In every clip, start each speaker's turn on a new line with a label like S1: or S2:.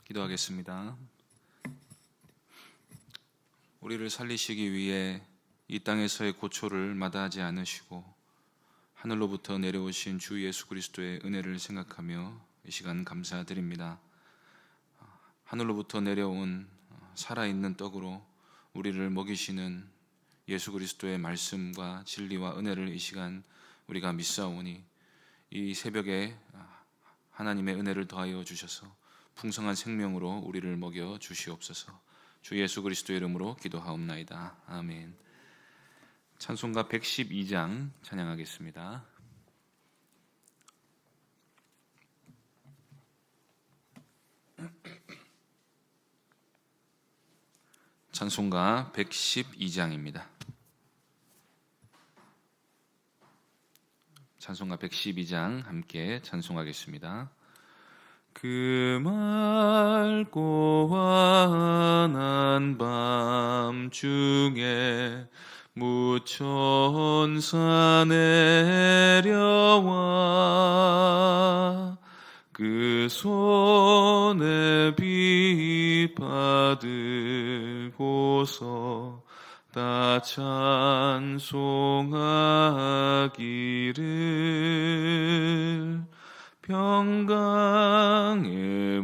S1: 기도하겠습니다. 우리를 살리시기 위해 이 땅에서의 고초를 마다하지 않으시고 하늘로부터 내려오신 주 예수 그리스도의 은혜를 생각하며 이 시간 감사드립니다. 하늘로부터 내려온 살아있는 떡으로 우리를 먹이시는 예수 그리스도의 말씀과 진리와 은혜를 이 시간 우리가 믿사오니 이 새벽에 하나님의 은혜를 더하여 주셔서 풍성한 생명으로 우리를 먹여 주시옵소서. 주 예수 그리스도의 이름으로 기도하옵나이다. 아멘. 찬송가 112장 찬양하겠습니다. 찬송가 112장입니다. 찬송가 112장 함께 찬송하겠습니다. 그 맑고 환한 밤중에 무천사 내려와 그 손에 비 받들고서 다 찬송하기를 평강의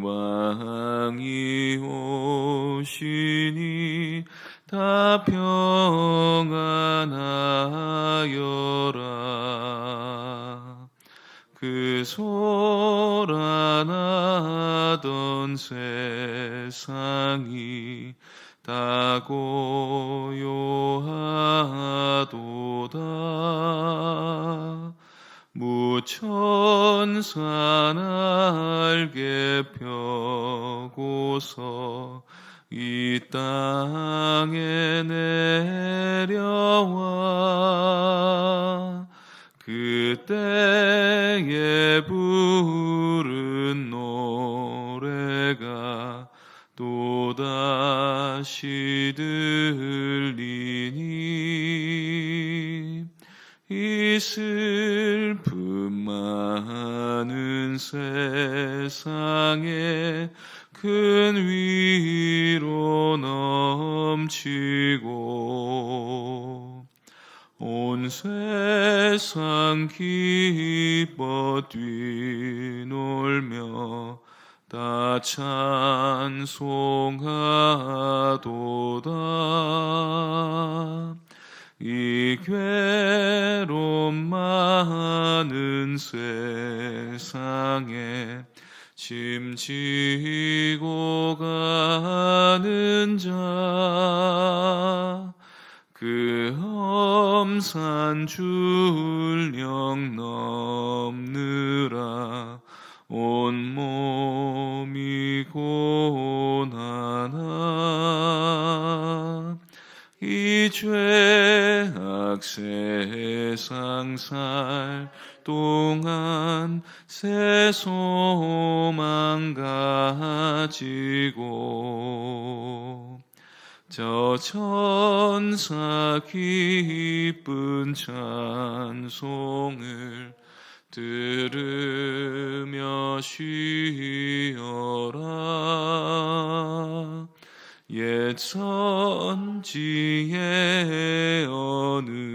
S1: 왕이 오시니 다 평안하여라. 그 소란하던 세상이 다 고요하도다. 무천사 날개 펴고서 이 땅에 내려와 그때에 부른 노래가 또다시 들리니 이 슬픔 많은 세상에 큰 위로 넘치고 온 세상 기뻐 뛰놀며 다 찬송하도다. 이 괴로움 많은 세상에 짐지고 가는 자 그 험산 줄령 넘느라 온몸이 고난하 이 죄악 세상 살 동안 새 소망 가지고 저 천사 기쁜 찬송을 들으며 쉬어라. 옛 선지에 언응하여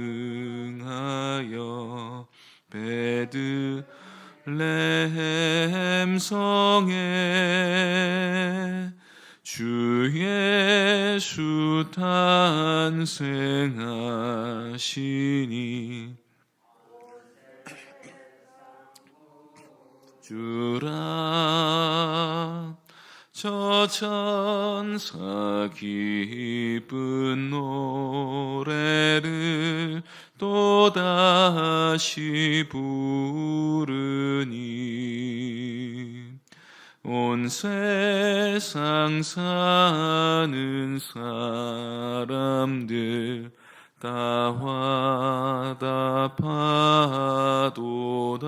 S1: 베들레헴 성에 주 예수 탄생하시니 주라. 저 천사 기쁜 노래를 또다시 부르니 온 세상 사는 사람들 다 화답하도다.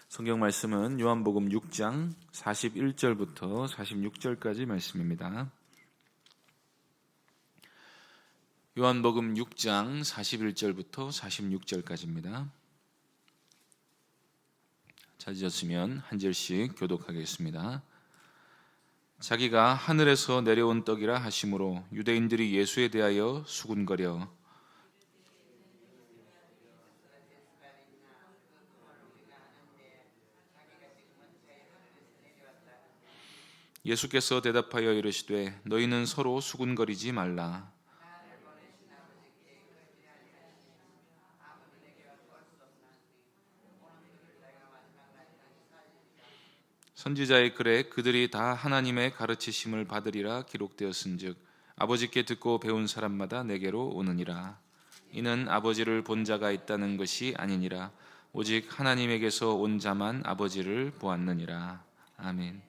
S1: 성경 말씀은 요한복음 6장 41절부터 46절까지 말씀입니다. 요한복음 6장 41절부터 46절까지입니다. 찾으셨으면 한 절씩 교독하겠습니다. 자기가 하늘에서 내려온 떡이라 하심으로 유대인들이 예수에 대하여 수군거려 예수께서 대답하여 이르시되 너희는 서로 수군거리지 말라. 선지자의 글에 그들이 다 하나님의 가르치심을 받으리라 기록되었은즉 아버지께 듣고 배운 사람마다 내게로 오느니라. 이는 아버지를 본 자가 있다는 것이 아니니라 오직 하나님에게서 온 자만 아버지를 보았느니라. 아멘.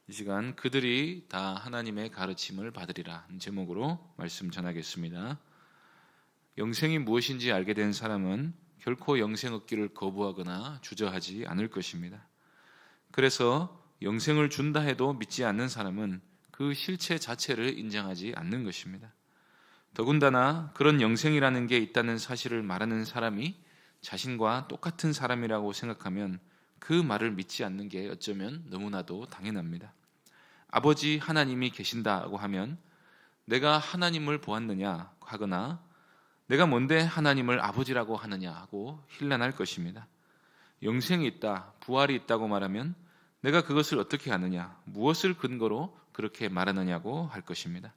S1: 이 시간 그들이 다 하나님의 가르침을 받으리라 제목으로 말씀 전하겠습니다. 영생이 무엇인지 알게 된 사람은 결코 영생 얻기를 거부하거나 주저하지 않을 것입니다. 그래서 영생을 준다 해도 믿지 않는 사람은 그 실체 자체를 인정하지 않는 것입니다. 더군다나 그런 영생이라는 게 있다는 사실을 말하는 사람이 자신과 똑같은 사람이라고 생각하면 그 말을 믿지 않는 게 어쩌면 너무나도 당연합니다. 아버지 하나님이 계신다고 하면 내가 하나님을 보았느냐 하거나 내가 뭔데 하나님을 아버지라고 하느냐 하고 힐난할 것입니다. 영생이 있다, 부활이 있다고 말하면 내가 그것을 어떻게 아느냐, 무엇을 근거로 그렇게 말하느냐고 할 것입니다.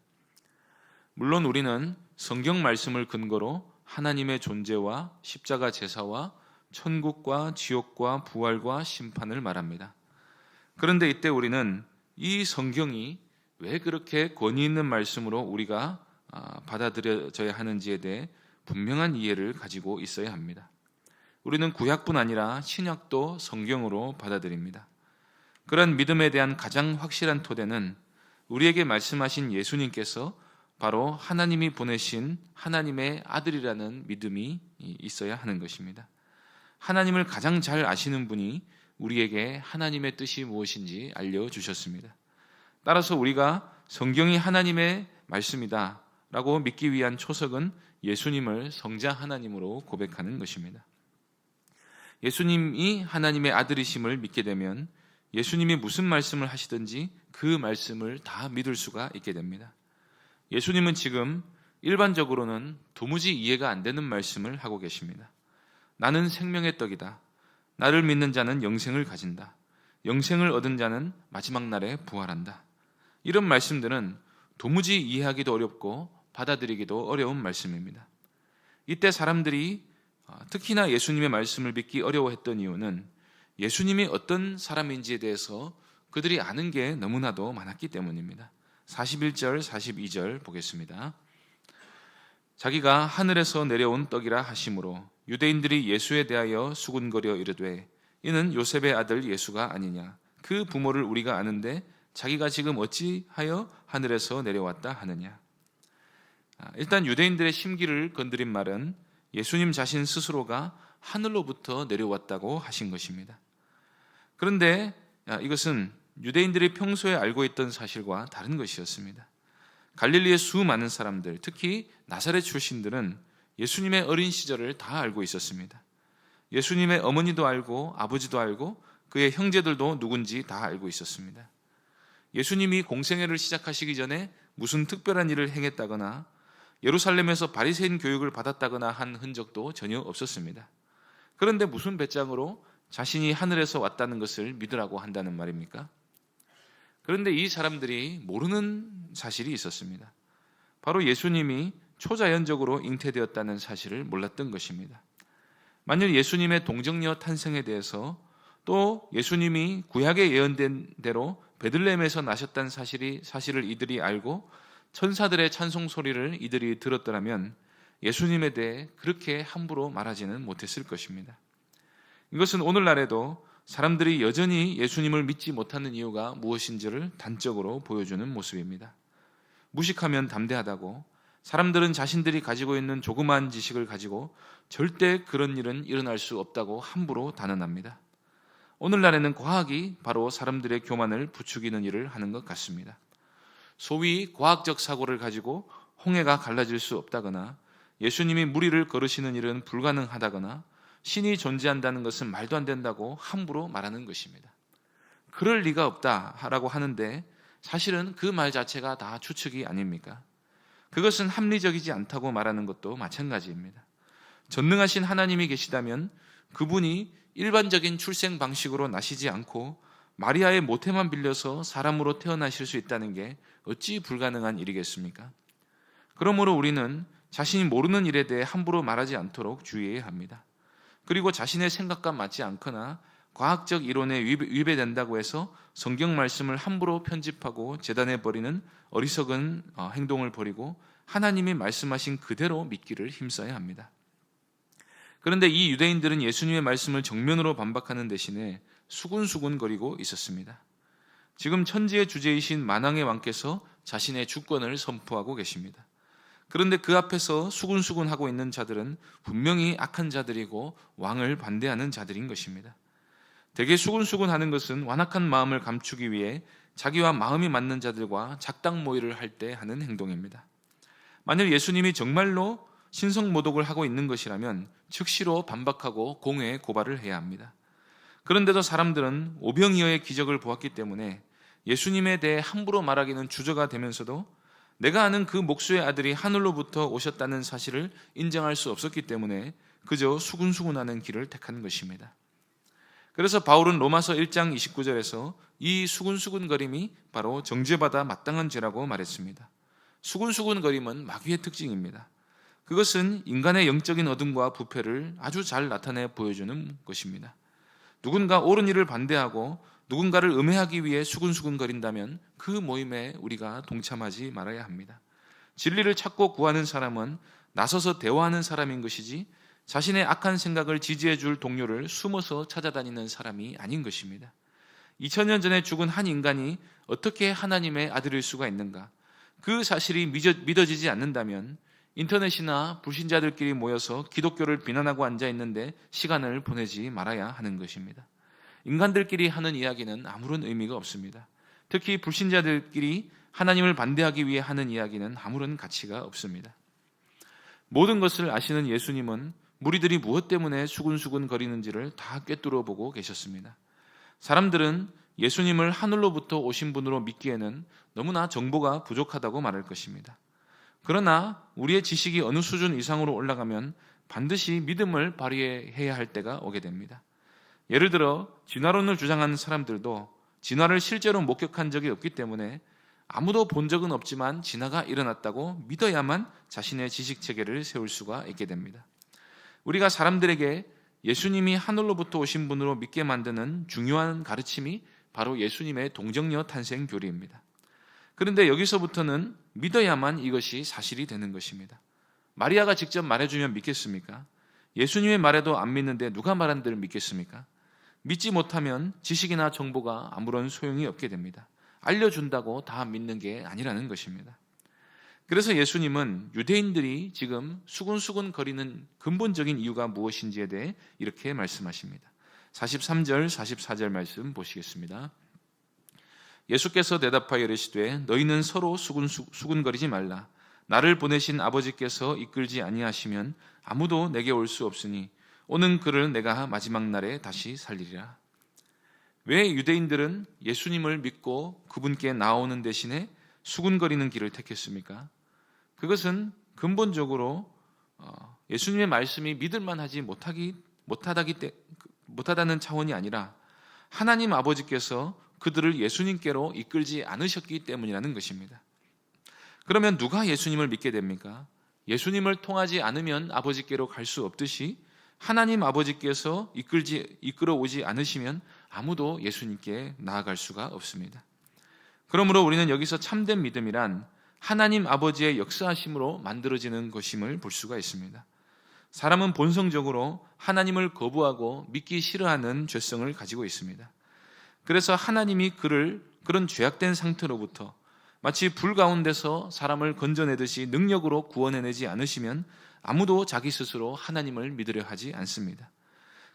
S1: 물론 우리는 성경 말씀을 근거로 하나님의 존재와 십자가 제사와 천국과 지옥과 부활과 심판을 말합니다. 그런데 이때 우리는 이 성경이 왜 그렇게 권위 있는 말씀으로 우리가 받아들여져야 하는지에 대해 분명한 이해를 가지고 있어야 합니다. 우리는 구약뿐 아니라 신약도 성경으로 받아들입니다. 그런 믿음에 대한 가장 확실한 토대는 우리에게 말씀하신 예수님께서 바로 하나님이 보내신 하나님의 아들이라는 믿음이 있어야 하는 것입니다. 하나님을 가장 잘 아시는 분이 우리에게 하나님의 뜻이 무엇인지 알려주셨습니다. 따라서 우리가 성경이 하나님의 말씀이다 라고 믿기 위한 초석은 예수님을 성자 하나님으로 고백하는 것입니다. 예수님이 하나님의 아들이심을 믿게 되면 예수님이 무슨 말씀을 하시든지 그 말씀을 다 믿을 수가 있게 됩니다. 예수님은 지금 일반적으로는 도무지 이해가 안 되는 말씀을 하고 계십니다. 나는 생명의 떡이다. 나를 믿는 자는 영생을 가진다. 영생을 얻은 자는 마지막 날에 부활한다. 이런 말씀들은 도무지 이해하기도 어렵고 받아들이기도 어려운 말씀입니다. 이때 사람들이 특히나 예수님의 말씀을 믿기 어려워했던 이유는 예수님이 어떤 사람인지에 대해서 그들이 아는 게 너무나도 많았기 때문입니다. 41절, 42절 보겠습니다. 자기가 하늘에서 내려온 떡이라 하심으로 유대인들이 예수에 대하여 수군거려 이르되 이는 요셉의 아들 예수가 아니냐. 그 부모를 우리가 아는데 자기가 지금 어찌하여 하늘에서 내려왔다 하느냐. 일단 유대인들의 심기를 건드린 말은 예수님 자신 스스로가 하늘로부터 내려왔다고 하신 것입니다. 그런데 이것은 유대인들이 평소에 알고 있던 사실과 다른 것이었습니다. 갈릴리의 수많은 사람들, 특히 나사렛 출신들은 예수님의 어린 시절을 다 알고 있었습니다. 예수님의 어머니도 알고 아버지도 알고 그의 형제들도 누군지 다 알고 있었습니다. 예수님이 공생애를 시작하시기 전에 무슨 특별한 일을 행했다거나 예루살렘에서 바리새인 교육을 받았다거나 한 흔적도 전혀 없었습니다. 그런데 무슨 배짱으로 자신이 하늘에서 왔다는 것을 믿으라고 한다는 말입니까? 그런데 이 사람들이 모르는 사실이 있었습니다. 바로 예수님이 초자연적으로 잉태되었다는 사실을 몰랐던 것입니다. 만일 예수님의 동정녀 탄생에 대해서 또 예수님이 구약에 예언된 대로 베들레헴에서 나셨다는 사실을 이들이 알고 천사들의 찬송 소리를 이들이 들었더라면 예수님에 대해 그렇게 함부로 말하지는 못했을 것입니다. 이것은 오늘날에도 사람들이 여전히 예수님을 믿지 못하는 이유가 무엇인지를 단적으로 보여주는 모습입니다. 무식하면 담대하다고 사람들은 자신들이 가지고 있는 조그마한 지식을 가지고 절대 그런 일은 일어날 수 없다고 함부로 단언합니다. 오늘날에는 과학이 바로 사람들의 교만을 부추기는 일을 하는 것 같습니다. 소위 과학적 사고를 가지고 홍해가 갈라질 수 없다거나 예수님이 무리를 걸으시는 일은 불가능하다거나 신이 존재한다는 것은 말도 안 된다고 함부로 말하는 것입니다. 그럴 리가 없다라고 하는데 사실은 그 말 자체가 다 추측이 아닙니까? 그것은 합리적이지 않다고 말하는 것도 마찬가지입니다. 전능하신 하나님이 계시다면 그분이 일반적인 출생 방식으로 나시지 않고 마리아의 모태만 빌려서 사람으로 태어나실 수 있다는 게 어찌 불가능한 일이겠습니까? 그러므로 우리는 자신이 모르는 일에 대해 함부로 말하지 않도록 주의해야 합니다. 그리고 자신의 생각과 맞지 않거나 과학적 이론에 위배된다고 해서 성경 말씀을 함부로 편집하고 재단해버리는 어리석은 행동을 버리고 하나님이 말씀하신 그대로 믿기를 힘써야 합니다. 그런데 이 유대인들은 예수님의 말씀을 정면으로 반박하는 대신에 수군수군거리고 있었습니다. 지금 천지의 주제이신 만왕의 왕께서 자신의 주권을 선포하고 계십니다. 그런데 그 앞에서 수군수군하고 있는 자들은 분명히 악한 자들이고 왕을 반대하는 자들인 것입니다. 대개 수군수군하는 것은 완악한 마음을 감추기 위해 자기와 마음이 맞는 자들과 작당 모의를 할 때 하는 행동입니다. 만약 예수님이 정말로 신성모독을 하고 있는 것이라면 즉시로 반박하고 공회에 고발을 해야 합니다. 그런데도 사람들은 오병이어의 기적을 보았기 때문에 예수님에 대해 함부로 말하기는 주저가 되면서도 내가 아는 그 목수의 아들이 하늘로부터 오셨다는 사실을 인정할 수 없었기 때문에 그저 수군수군하는 길을 택한 것입니다. 그래서 바울은 로마서 1장 29절에서 이 수군수군거림이 바로 정죄받아 마땅한 죄라고 말했습니다. 수군수군거림은 마귀의 특징입니다. 그것은 인간의 영적인 어둠과 부패를 아주 잘 나타내 보여주는 것입니다. 누군가 옳은 일을 반대하고 누군가를 음해하기 위해 수군수군거린다면 그 모임에 우리가 동참하지 말아야 합니다. 진리를 찾고 구하는 사람은 나서서 대화하는 사람인 것이지 자신의 악한 생각을 지지해 줄 동료를 숨어서 찾아다니는 사람이 아닌 것입니다. 2000년 전에 죽은 한 인간이 어떻게 하나님의 아들일 수가 있는가? 그 사실이 믿어지지 않는다면 인터넷이나 불신자들끼리 모여서 기독교를 비난하고 앉아있는데 시간을 보내지 말아야 하는 것입니다. 인간들끼리 하는 이야기는 아무런 의미가 없습니다. 특히 불신자들끼리 하나님을 반대하기 위해 하는 이야기는 아무런 가치가 없습니다. 모든 것을 아시는 예수님은 무리들이 무엇 때문에 수군수군 거리는지를 다 꿰뚫어 보고 계셨습니다. 사람들은 예수님을 하늘로부터 오신 분으로 믿기에는 너무나 정보가 부족하다고 말할 것입니다. 그러나 우리의 지식이 어느 수준 이상으로 올라가면 반드시 믿음을 발휘해야 할 때가 오게 됩니다. 예를 들어 진화론을 주장하는 사람들도 진화를 실제로 목격한 적이 없기 때문에 아무도 본 적은 없지만 진화가 일어났다고 믿어야만 자신의 지식 체계를 세울 수가 있게 됩니다. 우리가 사람들에게 예수님이 하늘로부터 오신 분으로 믿게 만드는 중요한 가르침이 바로 예수님의 동정녀 탄생 교리입니다. 그런데 여기서부터는 믿어야만 이것이 사실이 되는 것입니다. 마리아가 직접 말해주면 믿겠습니까? 예수님의 말에도 안 믿는데 누가 말한 데를 믿겠습니까? 믿지 못하면 지식이나 정보가 아무런 소용이 없게 됩니다. 알려준다고 다 믿는 게 아니라는 것입니다. 그래서 예수님은 유대인들이 지금 수군수군 거리는 근본적인 이유가 무엇인지에 대해 이렇게 말씀하십니다. 43절, 44절 말씀 보시겠습니다. 예수께서 대답하여 이르시되 너희는 서로 수군거리지 말라. 나를 보내신 아버지께서 이끌지 아니하시면 아무도 내게 올 수 없으니 오는 그를 내가 마지막 날에 다시 살리리라. 왜 유대인들은 예수님을 믿고 그분께 나오는 대신에 수군거리는 길을 택했습니까? 그것은 근본적으로 예수님의 말씀이 믿을만하지 못하다는 차원이 아니라 하나님 아버지께서 그들을 예수님께로 이끌지 않으셨기 때문이라는 것입니다. 그러면 누가 예수님을 믿게 됩니까? 예수님을 통하지 않으면 아버지께로 갈 수 없듯이 하나님 아버지께서 이끌어 오지 않으시면 아무도 예수님께 나아갈 수가 없습니다. 그러므로 우리는 여기서 참된 믿음이란 하나님 아버지의 역사하심으로 만들어지는 것임을 볼 수가 있습니다. 사람은 본성적으로 하나님을 거부하고 믿기 싫어하는 죄성을 가지고 있습니다. 그래서 하나님이 그를 그런 죄악된 상태로부터 마치 불 가운데서 사람을 건져내듯이 능력으로 구원해내지 않으시면 아무도 자기 스스로 하나님을 믿으려 하지 않습니다.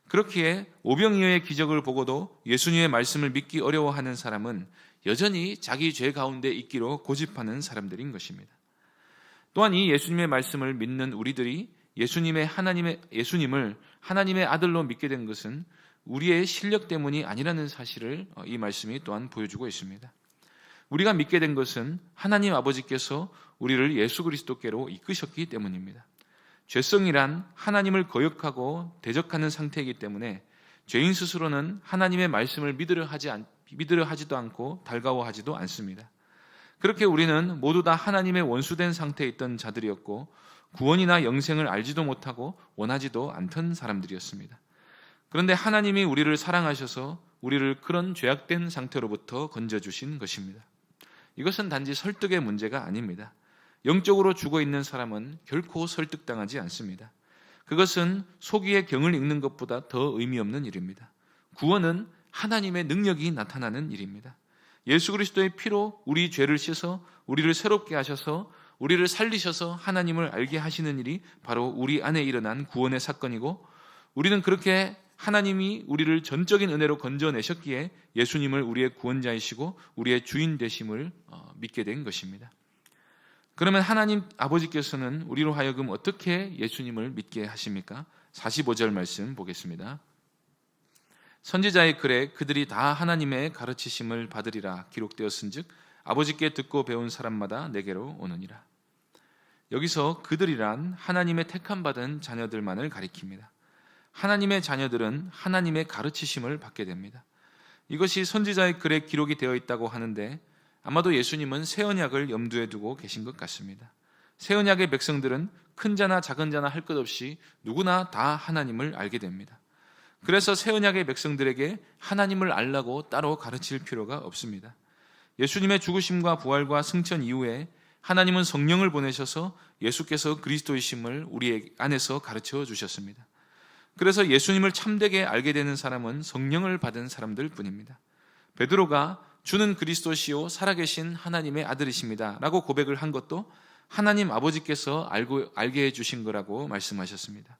S1: 그렇기에 오병이어의 기적을 보고도 예수님의 말씀을 믿기 어려워하는 사람은 여전히 자기 죄 가운데 있기로 고집하는 사람들인 것입니다. 또한 이 예수님의 말씀을 믿는 우리들이 예수님을 하나님의 아들로 믿게 된 것은 우리의 실력 때문이 아니라는 사실을 이 말씀이 또한 보여주고 있습니다. 우리가 믿게 된 것은 하나님 아버지께서 우리를 예수 그리스도께로 이끄셨기 때문입니다. 죄성이란 하나님을 거역하고 대적하는 상태이기 때문에 죄인 스스로는 하나님의 말씀을 믿으려 하지도 않고 달가워하지도 않습니다. 그렇게 우리는 모두 다 하나님의 원수된 상태에 있던 자들이었고 구원이나 영생을 알지도 못하고 원하지도 않던 사람들이었습니다. 그런데 하나님이 우리를 사랑하셔서 우리를 그런 죄악된 상태로부터 건져주신 것입니다. 이것은 단지 설득의 문제가 아닙니다. 영적으로 죽어있는 사람은 결코 설득당하지 않습니다. 그것은 속이의 경을 읽는 것보다 더 의미 없는 일입니다. 구원은 하나님의 능력이 나타나는 일입니다. 예수 그리스도의 피로 우리 죄를 씻어 우리를 새롭게 하셔서 우리를 살리셔서 하나님을 알게 하시는 일이 바로 우리 안에 일어난 구원의 사건이고, 우리는 그렇게 하나님이 우리를 전적인 은혜로 건져내셨기에 예수님을 우리의 구원자이시고 우리의 주인 되심을 믿게 된 것입니다. 그러면 하나님 아버지께서는 우리로 하여금 어떻게 예수님을 믿게 하십니까? 45절 말씀 보겠습니다. 선지자의 글에 그들이 다 하나님의 가르치심을 받으리라 기록되었은즉 아버지께 듣고 배운 사람마다 내게로 오느니라. 여기서 그들이란 하나님의 택함받은 자녀들만을 가리킵니다. 하나님의 자녀들은 하나님의 가르치심을 받게 됩니다. 이것이 선지자의 글에 기록이 되어 있다고 하는데 아마도 예수님은 새 언약을 염두에 두고 계신 것 같습니다. 새 언약의 백성들은 큰 자나 작은 자나 할 것 없이 누구나 다 하나님을 알게 됩니다. 그래서 새 언약의 백성들에게 하나님을 알라고 따로 가르칠 필요가 없습니다. 예수님의 죽으심과 부활과 승천 이후에 하나님은 성령을 보내셔서 예수께서 그리스도이심을 우리 안에서 가르쳐 주셨습니다. 그래서 예수님을 참되게 알게 되는 사람은 성령을 받은 사람들 뿐입니다. 베드로가 주는 그리스도시요 살아계신 하나님의 아들이십니다 라고 고백을 한 것도 하나님 아버지께서 알게 해주신 거라고 말씀하셨습니다.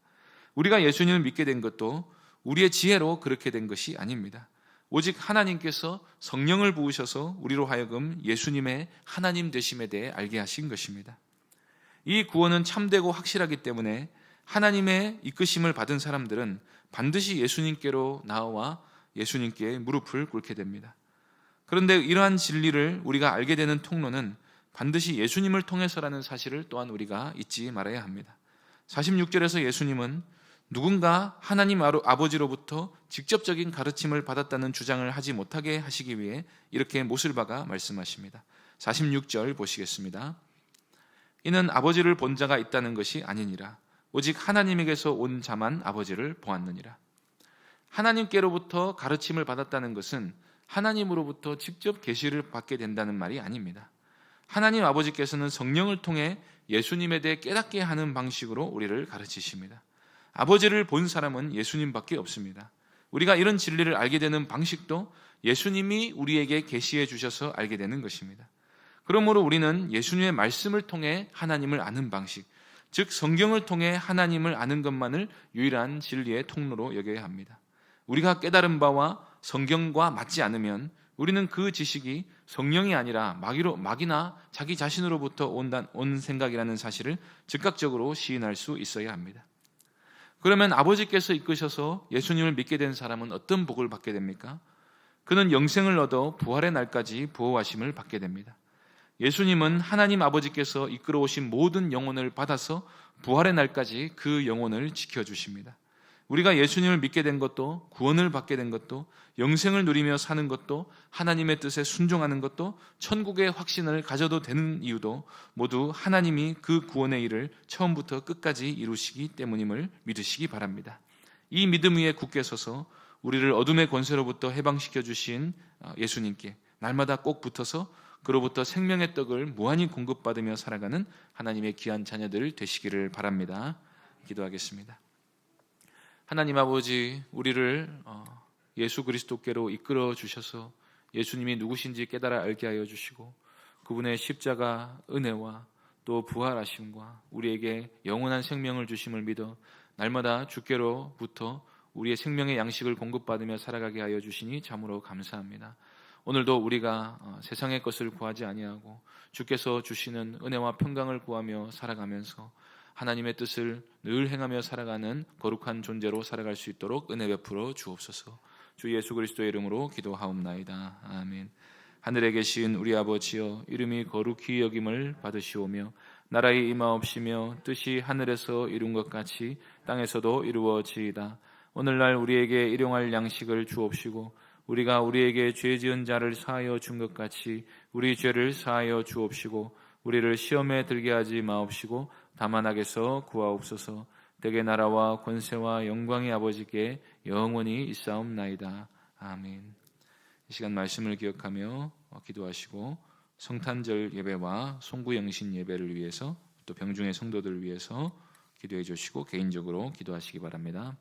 S1: 우리가 예수님을 믿게 된 것도 우리의 지혜로 그렇게 된 것이 아닙니다. 오직 하나님께서 성령을 부으셔서 우리로 하여금 예수님의 하나님 되심에 대해 알게 하신 것입니다. 이 구원은 참되고 확실하기 때문에 하나님의 이끄심을 받은 사람들은 반드시 예수님께로 나와 예수님께 무릎을 꿇게 됩니다. 그런데 이러한 진리를 우리가 알게 되는 통로는 반드시 예수님을 통해서라는 사실을 또한 우리가 잊지 말아야 합니다. 46절에서 예수님은 누군가 하나님 아버지로부터 직접적인 가르침을 받았다는 주장을 하지 못하게 하시기 위해 이렇게 못을 박아 말씀하십니다. 46절 보시겠습니다. 이는 아버지를 본 자가 있다는 것이 아니니라. 오직 하나님에게서 온 자만 아버지를 보았느니라. 하나님께로부터 가르침을 받았다는 것은 하나님으로부터 직접 계시를 받게 된다는 말이 아닙니다. 하나님 아버지께서는 성령을 통해 예수님에 대해 깨닫게 하는 방식으로 우리를 가르치십니다. 아버지를 본 사람은 예수님밖에 없습니다. 우리가 이런 진리를 알게 되는 방식도 예수님이 우리에게 계시해 주셔서 알게 되는 것입니다. 그러므로 우리는 예수님의 말씀을 통해 하나님을 아는 방식, 즉 성경을 통해 하나님을 아는 것만을 유일한 진리의 통로로 여겨야 합니다. 우리가 깨달은 바와 성경과 맞지 않으면 우리는 그 지식이 성령이 아니라 마귀나 자기 자신으로부터 온 생각이라는 사실을 즉각적으로 시인할 수 있어야 합니다. 그러면 아버지께서 이끄셔서 예수님을 믿게 된 사람은 어떤 복을 받게 됩니까? 그는 영생을 얻어 부활의 날까지 보호하심을 받게 됩니다. 예수님은 하나님 아버지께서 이끌어 오신 모든 영혼을 받아서 부활의 날까지 그 영혼을 지켜주십니다. 우리가 예수님을 믿게 된 것도, 구원을 받게 된 것도, 영생을 누리며 사는 것도, 하나님의 뜻에 순종하는 것도, 천국의 확신을 가져도 되는 이유도 모두 하나님이 그 구원의 일을 처음부터 끝까지 이루시기 때문임을 믿으시기 바랍니다. 이 믿음 위에 굳게 서서 우리를 어둠의 권세로부터 해방시켜 주신 예수님께 날마다 꼭 붙어서 그로부터 생명의 떡을 무한히 공급받으며 살아가는 하나님의 귀한 자녀들 되시기를 바랍니다. 기도하겠습니다. 하나님 아버지, 우리를 예수 그리스도께로 이끌어 주셔서 예수님이 누구신지 깨달아 알게 하여 주시고 그분의 십자가 은혜와 또 부활하심과 우리에게 영원한 생명을 주심을 믿어 날마다 주께로부터 우리의 생명의 양식을 공급받으며 살아가게 하여 주시니 참으로 감사합니다. 오늘도 우리가 세상의 것을 구하지 아니하고 주께서 주시는 은혜와 평강을 구하며 살아가면서 하나님의 뜻을 늘 행하며 살아가는 거룩한 존재로 살아갈 수 있도록 은혜 베풀어 주옵소서. 주 예수 그리스도의 이름으로 기도하옵나이다. 아멘. 하늘에 계신 우리 아버지여, 이름이 거룩히 여김을 받으시오며 나라의 임하옵시며 뜻이 하늘에서 이룬 것 같이 땅에서도 이루어지이다. 오늘날 우리에게 일용할 양식을 주옵시고 우리가 우리에게 죄 지은 자를 사하여 준 것 같이 우리 죄를 사하여 주옵시고 우리를 시험에 들게 하지 마옵시고 다만 악에서 구하옵소서. 대개 나라와 권세와 영광의 아버지께 영원히 있사옵나이다. 아멘. 이 시간 말씀을 기억하며 기도하시고 성탄절 예배와 송구영신 예배를 위해서 또 병중의 성도들을 위해서 기도해 주시고 개인적으로 기도하시기 바랍니다.